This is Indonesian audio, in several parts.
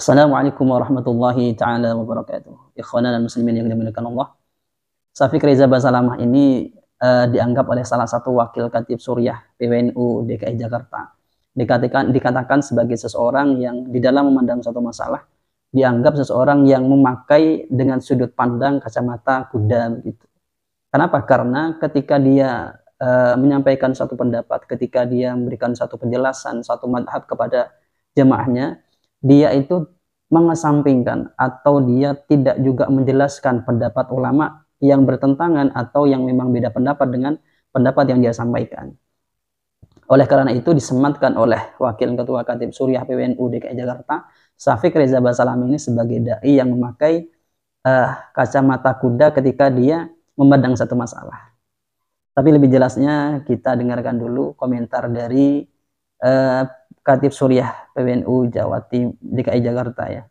Assalamualaikum warahmatullahi taala wabarakatuh. Ikhwanan dan muslimin yang dimuliakan Allah. Syafiq Reza Basalamah ini dianggap oleh salah satu wakil Khatib Suriah PWNU DKI Jakarta. Dikatakan sebagai seseorang yang di dalam memandang suatu masalah dianggap seseorang yang memakai dengan sudut pandang kacamata kuda begitu. Kenapa? Karena ketika dia menyampaikan satu pendapat, ketika dia memberikan satu penjelasan, satu madhab kepada jemaahnya, dia itu mengesampingkan atau dia tidak juga menjelaskan pendapat ulama yang bertentangan atau yang memang beda pendapat dengan pendapat yang dia sampaikan. Oleh karena itu disematkan oleh Wakil Ketua Khatib Suriah PWNU DKI Jakarta, Syafiq Reza Basalamah ini sebagai dai yang memakai kacamata kuda ketika dia memandang satu masalah. Tapi lebih jelasnya kita dengarkan dulu komentar dari Khatib Suriah PWNU Jawa Timur DKI Jakarta ya.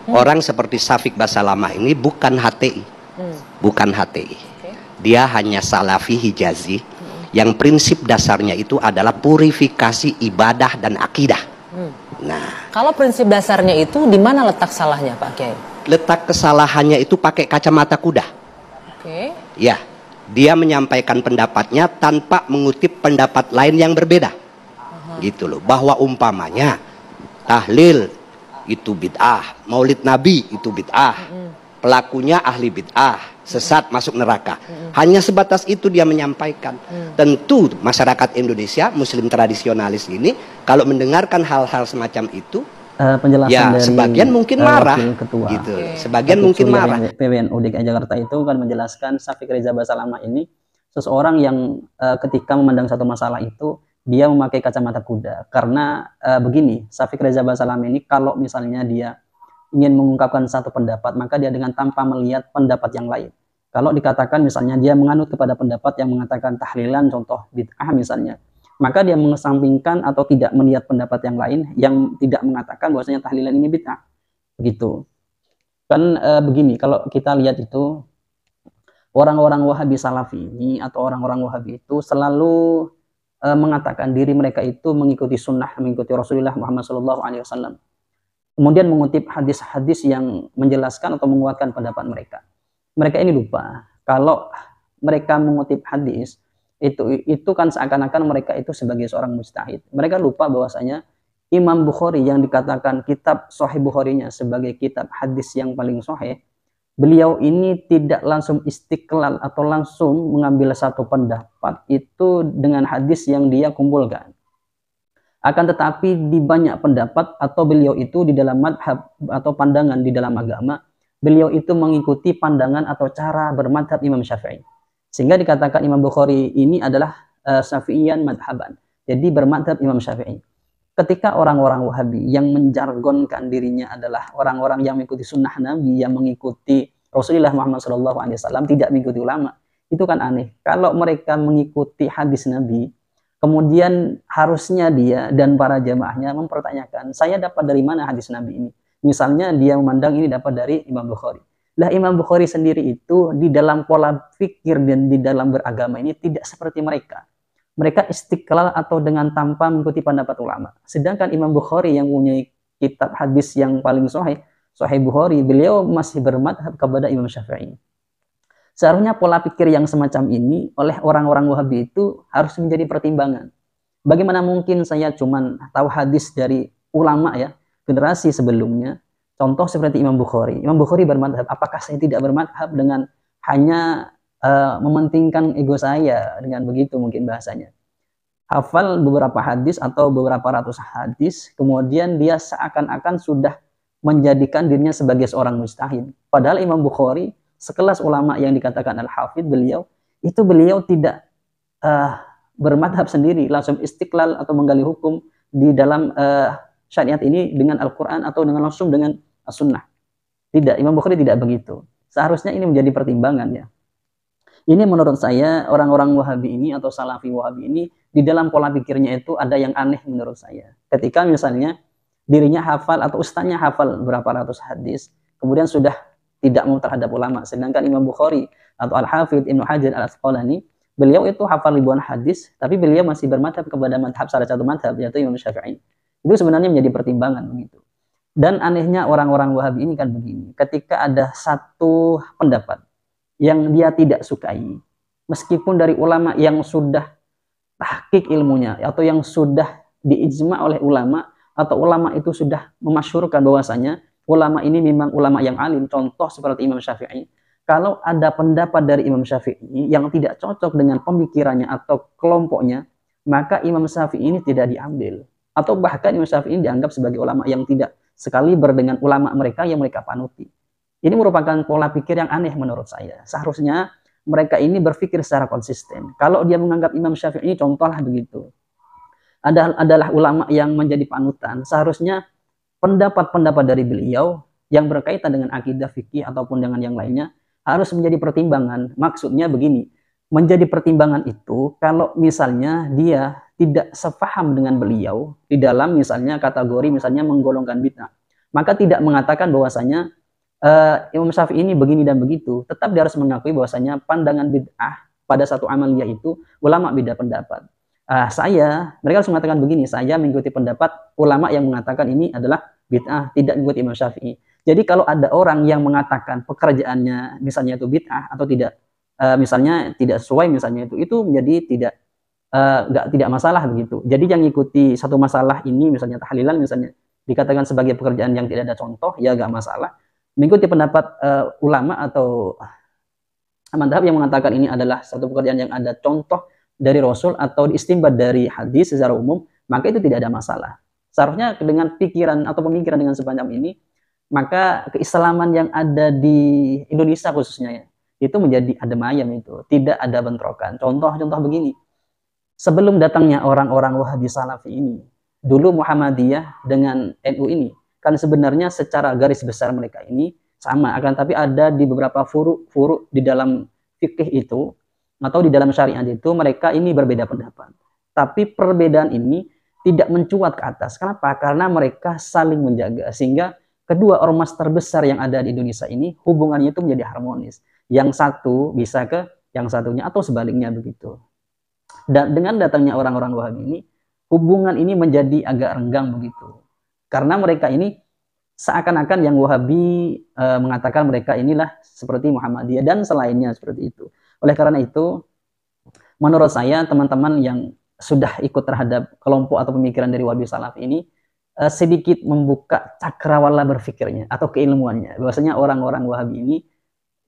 Orang seperti Syafiq Basalamah ini bukan HTI, bukan HTI. Dia hanya Salafi Hijazi yang prinsip dasarnya itu adalah purifikasi ibadah dan akidah. Nah, kalau prinsip dasarnya itu di mana letak salahnya Pak Kiai? Letak kesalahannya itu pakai kacamata kuda. Ya, dia menyampaikan pendapatnya tanpa mengutip pendapat lain yang berbeda. Gitu loh, bahwa umpamanya tahlil itu bid'ah, maulid nabi itu bid'ah, pelakunya ahli bid'ah, sesat masuk neraka. Hanya sebatas itu dia menyampaikan. Tentu masyarakat Indonesia muslim tradisionalis ini kalau mendengarkan hal-hal semacam itu penjelasan ya dari sebagian mungkin marah ketua gitu. Sebagian mungkin marah. PWNU DKI Jakarta itu kan menjelaskan Syafiq Reza Basalamah ini seseorang yang ketika memandang satu masalah itu dia memakai kacamata kuda karena begini, Syafiq Reza Basalamah ini kalau misalnya dia ingin mengungkapkan satu pendapat maka dia dengan tanpa melihat pendapat yang lain. Kalau dikatakan misalnya dia menganut kepada pendapat yang mengatakan tahlilan contoh bid'ah misalnya, maka dia mengesampingkan atau tidak melihat pendapat yang lain yang tidak mengatakan bahwasanya tahlilan ini bid'ah. Begitu. Kan begini, kalau kita lihat itu orang-orang Wahabi Salafi ini atau orang-orang Wahabi itu selalu mengatakan diri mereka itu mengikuti sunnah, mengikuti Rasulullah Muhammad SAW. Kemudian mengutip hadis-hadis yang menjelaskan atau menguatkan pendapat mereka. Mereka ini lupa kalau mereka mengutip hadis itu kan seakan-akan mereka itu sebagai seorang mujtahid. Mereka lupa bahwasanya Imam Bukhari yang dikatakan kitab Sahih Bukharinya sebagai kitab hadis yang paling sahih, beliau ini tidak langsung istiqlal atau langsung mengambil satu pendapat itu dengan hadis yang dia kumpulkan. Akan tetapi di banyak pendapat atau beliau itu di dalam madhab atau pandangan di dalam agama, beliau itu mengikuti pandangan atau cara bermadhab Imam Syafi'i. Sehingga dikatakan Imam Bukhari ini adalah Syafi'iyan madhaban. Jadi bermadhab Imam Syafi'i. Ketika orang-orang Wahabi yang menjargonkan dirinya adalah orang-orang yang mengikuti sunnah Nabi, yang mengikuti Rasulullah Muhammad SAW, tidak mengikuti ulama, itu kan aneh. Kalau mereka mengikuti hadis Nabi, kemudian harusnya dia dan para jamaahnya mempertanyakan, saya dapat dari mana hadis Nabi ini? Misalnya dia memandang ini dapat dari Imam Bukhari. Lah Imam Bukhari sendiri itu di dalam pola pikir dan di dalam beragama ini tidak seperti mereka. Mereka istiqlal atau dengan tanpa mengikuti pendapat ulama. Sedangkan Imam Bukhari yang punya kitab hadis yang paling sahih, Sahih Bukhari, beliau masih bermadhab kepada Imam Syafi'i. Seharusnya pola pikir yang semacam ini oleh orang-orang Wahabi itu harus menjadi pertimbangan. Bagaimana mungkin saya cuma tahu hadis dari ulama ya, generasi sebelumnya, contoh seperti Imam Bukhari. Imam Bukhari bermadhab, apakah saya tidak bermadhab dengan hanya mementingkan ego saya, dengan begitu mungkin bahasanya. Hafal beberapa hadis atau beberapa ratus hadis, kemudian dia seakan-akan sudah menjadikan dirinya sebagai seorang mujtahid. Padahal Imam Bukhari, sekelas ulama yang dikatakan Al-Hafidh, beliau tidak bermadhab sendiri, langsung istiqlal atau menggali hukum di dalam syariat ini dengan Al-Quran atau dengan langsung dengan As-Sunnah. Tidak, Imam Bukhari tidak begitu. Seharusnya ini menjadi pertimbangan ya. Ini menurut saya orang-orang Wahabi ini atau Salafi Wahabi ini di dalam pola pikirnya itu ada yang aneh menurut saya. Ketika misalnya dirinya hafal atau ustaznya hafal berapa ratus hadis, kemudian sudah tidak mau terhadap ulama. Sedangkan Imam Bukhari atau Al-Hafidh Ibnu Hajar Al-Asqalani Beliau itu hafal ribuan hadis, tapi beliau masih bermadhab kepada madhab salah satu madhab, yaitu Imam Syafi'i. Itu sebenarnya menjadi pertimbangan begitu. Dan anehnya orang-orang Wahabi ini kan begini, ketika ada satu pendapat yang dia tidak sukai, meskipun dari ulama yang sudah tahqiq ilmunya, atau yang sudah diijma oleh ulama, atau ulama itu sudah memasyhurkan bahwasanya ulama ini memang ulama yang alim, contoh seperti Imam Syafi'i. Kalau ada pendapat dari Imam Syafi'i yang tidak cocok dengan pemikirannya atau kelompoknya, maka Imam Syafi'i ini tidak diambil. Atau bahkan Imam Syafi'i dianggap sebagai ulama yang tidak sekaliber dengan ulama mereka yang mereka panuti. Ini merupakan pola pikir yang aneh menurut saya. Seharusnya mereka ini berpikir secara konsisten. Kalau dia menganggap Imam Syafi'i contohlah begitu, adalah ulama yang menjadi panutan, seharusnya pendapat-pendapat dari beliau yang berkaitan dengan akidah fikih ataupun dengan yang lainnya harus menjadi pertimbangan. Maksudnya begini, menjadi pertimbangan itu kalau misalnya dia tidak sepaham dengan beliau di dalam misalnya kategori misalnya menggolongkan bid'ah, maka tidak mengatakan bahwasanya Imam Syafi'i ini begini dan begitu, tetap dia harus mengakui bahwasanya pandangan bid'ah pada satu amaliyah itu ulama beda pendapat. Mereka harus mengatakan begini, saya mengikuti pendapat ulama yang mengatakan ini adalah bid'ah, tidak mengikuti Imam Syafi'i. Jadi kalau ada orang yang mengatakan pekerjaannya misalnya itu bid'ah atau tidak, misalnya tidak sesuai misalnya itu menjadi tidak masalah begitu. Jadi yang mengikuti satu masalah ini misalnya tahlilan misalnya dikatakan sebagai pekerjaan yang tidak ada contoh, ya nggak masalah. Mengikuti pendapat ulama atau madhab yang mengatakan ini adalah satu pekerjaan yang ada contoh dari Rasul atau istinbat dari hadis secara umum, maka itu tidak ada masalah. Seharusnya dengan pikiran atau pemikiran dengan sepanjang ini, maka keislaman yang ada di Indonesia khususnya ya, itu menjadi adem ayem, itu tidak ada bentrokan. Contoh begini, sebelum datangnya orang-orang Wahabi Salafi ini, dulu Muhammadiyah dengan NU ini kan sebenarnya secara garis besar mereka ini sama, akan tapi ada di beberapa furu di dalam fikih itu atau di dalam syariat itu mereka ini berbeda pendapat. Tapi perbedaan ini tidak mencuat ke atas. Kenapa? Karena mereka saling menjaga, sehingga kedua ormas terbesar yang ada di Indonesia ini hubungannya itu menjadi harmonis. Yang satu bisa ke yang satunya atau sebaliknya begitu. Dan dengan datangnya orang-orang Wahabi ini, hubungan ini menjadi agak renggang begitu. Karena mereka ini seakan-akan yang Wahabi mengatakan mereka inilah seperti Muhammadiyah dan selainnya seperti itu. Oleh karena itu, menurut saya teman-teman yang sudah ikut terhadap kelompok atau pemikiran dari Wahabi Salaf ini sedikit membuka cakrawala berpikirnya atau keilmuannya. Bahwasanya orang-orang Wahabi ini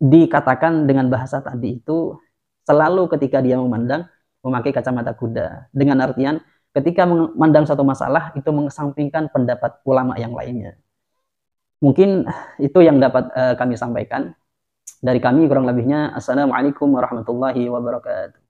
dikatakan dengan bahasa tadi itu selalu ketika dia memandang memakai kacamata kuda. Dengan artian ketika memandang satu masalah itu mengesampingkan pendapat ulama yang lainnya. Mungkin itu yang dapat kami sampaikan. Dari kami kurang lebihnya, Assalamualaikum warahmatullahi wabarakatuh.